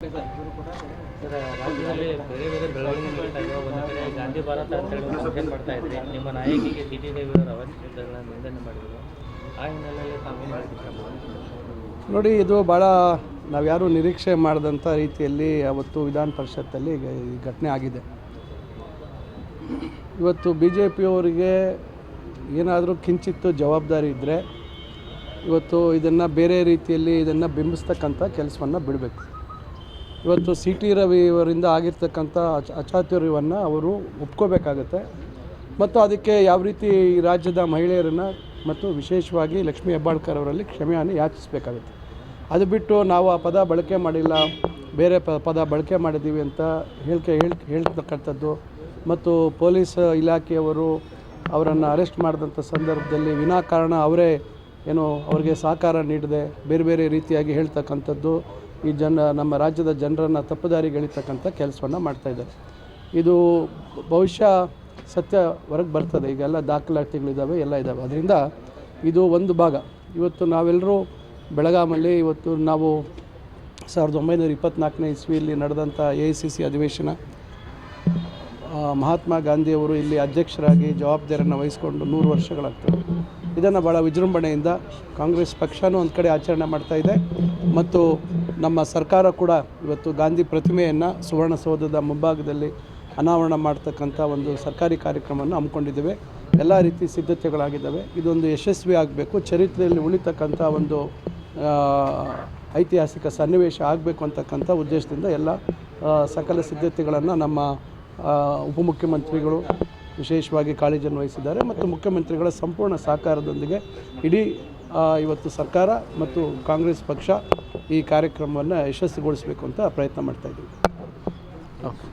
Sir, ರಾಜ್ಯದಲ್ಲಿ ಬೇರೆ ಬೇರೆ ಬೆಳವಣಿಗೆ ನಡೀತಾ ಇವೆ. ಒಂದು ಕಡೆ ಗಾಂಧಿ ಭಾರತ ಅಂತೇಳಿ ಒಂದು ಫಂಕ್ಷನ್ ಮಾಡ್ತಾ ಇದ್ರಿ. ನಿಮ್ಮ ನಾಯಕಿಗೆ ಟಿ.ಟಿ. ದೇವಿಯವರು ಅವಶ್ಯಕತೆಗಳನ್ನು ನಿಂದನೆ ಮಾಡಿದರು. ಆ ಹಿನ್ನೆಲೆಯಲ್ಲಿ ತಾವೇನು ಮಾಡಿದ್ದೀರಿ? ನೋಡಿ, ಇದು ಭಾಳ ನಾವ್ಯಾರೂ ನಿರೀಕ್ಷೆ ಮಾಡಿದಂಥ ರೀತಿಯಲ್ಲಿ ಅವತ್ತು ವಿಧಾನ ಪರಿಷತ್ತಲ್ಲಿ ಈ ಘಟನೆ ಆಗಿದೆ. ಇವತ್ತು ಬಿ ಜೆ ಪಿಯವರಿಗೆ ಏನಾದರೂ ಕಿಂಚಿತ್ತು ಜವಾಬ್ದಾರಿ ಇದ್ದರೆ ಇವತ್ತು ಇದನ್ನು ಬೇರೆ ರೀತಿಯಲ್ಲಿ ಇದನ್ನು ಬಿಂಬಿಸ್ತಕ್ಕಂಥ ಕೆಲಸವನ್ನು ಬಿಡಬೇಕು. ಇವತ್ತು ಸಿ ಟಿ ರವಿಯವರಿಂದ ಆಗಿರ್ತಕ್ಕಂಥ ಅಚಾತುರ್ಯವನ್ನು ಅವರು ಒಪ್ಕೋಬೇಕಾಗತ್ತೆ ಮತ್ತು ಅದಕ್ಕೆ ಯಾವ ರೀತಿ ಈ ರಾಜ್ಯದ ಮಹಿಳೆಯರನ್ನು ಮತ್ತು ವಿಶೇಷವಾಗಿ ಲಕ್ಷ್ಮೀ ಹೆಬ್ಬಾಳ್ಕರ್ ಅವರಲ್ಲಿ ಕ್ಷಮೆಯನ್ನು ಯಾಚಿಸಬೇಕಾಗುತ್ತೆ. ಅದು ಬಿಟ್ಟು ನಾವು ಆ ಪದ ಬಳಕೆ ಮಾಡಿಲ್ಲ, ಬೇರೆ ಪದ ಬಳಕೆ ಮಾಡಿದ್ದೀವಿ ಅಂತ ಹೇಳ್ತಕ್ಕಂಥದ್ದು ಮತ್ತು ಪೊಲೀಸ್ ಇಲಾಖೆಯವರು ಅವರನ್ನು ಅರೆಸ್ಟ್ ಮಾಡಿದಂಥ ಸಂದರ್ಭದಲ್ಲಿ ವಿನಾಕಾರಣ ಅವರೇ ಅವ್ರಿಗೆ ಸಹಕಾರ ನೀಡದೆ ಬೇರೆ ಬೇರೆ ರೀತಿಯಾಗಿ ಹೇಳ್ತಕ್ಕಂಥದ್ದು ಈ ನಮ್ಮ ರಾಜ್ಯದ ಜನರನ್ನು ತಪ್ಪುದಾರಿಗೆಳಿತಕ್ಕಂಥ ಕೆಲಸವನ್ನು ಮಾಡ್ತಾಯಿದ್ದಾರೆ. ಇದು ಬಹುಶಃ ಸತ್ಯ ಹೊರಗೆ ಬರ್ತದೆ. ಈಗೆಲ್ಲ ದಾಖಲಾತಿಗಳಿದ್ದಾವೆ, ಎಲ್ಲ ಇದ್ದಾವೆ. ಅದರಿಂದ ಇದು ಒಂದು ಭಾಗ. ಇವತ್ತು ನಾವೆಲ್ಲರೂ ಬೆಳಗಾಮಲ್ಲಿ ಇವತ್ತು ನಾವು 1924ನೇ ಇಸ್ವಿಯಲ್ಲಿ ನಡೆದಂಥ AICC ಅಧಿವೇಶನ, ಮಹಾತ್ಮ ಗಾಂಧಿಯವರು ಇಲ್ಲಿ ಅಧ್ಯಕ್ಷರಾಗಿ ಜವಾಬ್ದಾರಿಯನ್ನು ವಹಿಸಿಕೊಂಡು 100 ವರ್ಷಗಳಾಗ್ತವೆ. ಇದನ್ನು ಭಾಳ ವಿಜೃಂಭಣೆಯಿಂದ ಕಾಂಗ್ರೆಸ್ ಪಕ್ಷವೂ ಒಂದು ಕಡೆ ಆಚರಣೆ ಮಾಡ್ತಾಯಿದೆ ಮತ್ತು ನಮ್ಮ ಸರ್ಕಾರ ಕೂಡ ಇವತ್ತು ಗಾಂಧಿ ಪ್ರತಿಮೆಯನ್ನು ಸುವರ್ಣಸೌಧದ ಮುಂಭಾಗದಲ್ಲಿ ಅನಾವರಣ ಮಾಡ್ತಕ್ಕಂಥ ಒಂದು ಸರ್ಕಾರಿ ಕಾರ್ಯಕ್ರಮವನ್ನು ಹಮ್ಮಿಕೊಂಡಿದ್ದೇವೆ. ಎಲ್ಲ ರೀತಿ ಸಿದ್ಧತೆಗಳಾಗಿದ್ದಾವೆ. ಇದೊಂದು ಯಶಸ್ವಿ ಆಗಬೇಕು, ಚರಿತ್ರೆಯಲ್ಲಿ ಉಳಿತಕ್ಕಂಥ ಒಂದು ಐತಿಹಾಸಿಕ ಸನ್ನಿವೇಶ ಆಗಬೇಕು ಅಂತಕ್ಕಂಥ ಉದ್ದೇಶದಿಂದ ಎಲ್ಲ ಸಕಲ ಸಿದ್ಧತೆಗಳನ್ನು ನಮ್ಮ ಉಪಮುಖ್ಯಮಂತ್ರಿಗಳು ವಿಶೇಷವಾಗಿ ಕಾಳಜಿಯನ್ನು ವಹಿಸಿದ್ದಾರೆ ಮತ್ತು ಮುಖ್ಯಮಂತ್ರಿಗಳ ಸಂಪೂರ್ಣ ಸಹಕಾರದೊಂದಿಗೆ ಇಡೀ ಇವತ್ತು ಸರ್ಕಾರ ಮತ್ತು ಕಾಂಗ್ರೆಸ್ ಪಕ್ಷ ಈ ಕಾರ್ಯಕ್ರಮವನ್ನು ಯಶಸ್ವಿಗೊಳಿಸಬೇಕು ಅಂತ ಪ್ರಯತ್ನ ಮಾಡ್ತಾಯಿದ್ದೀವಿ. ಓಕೆ.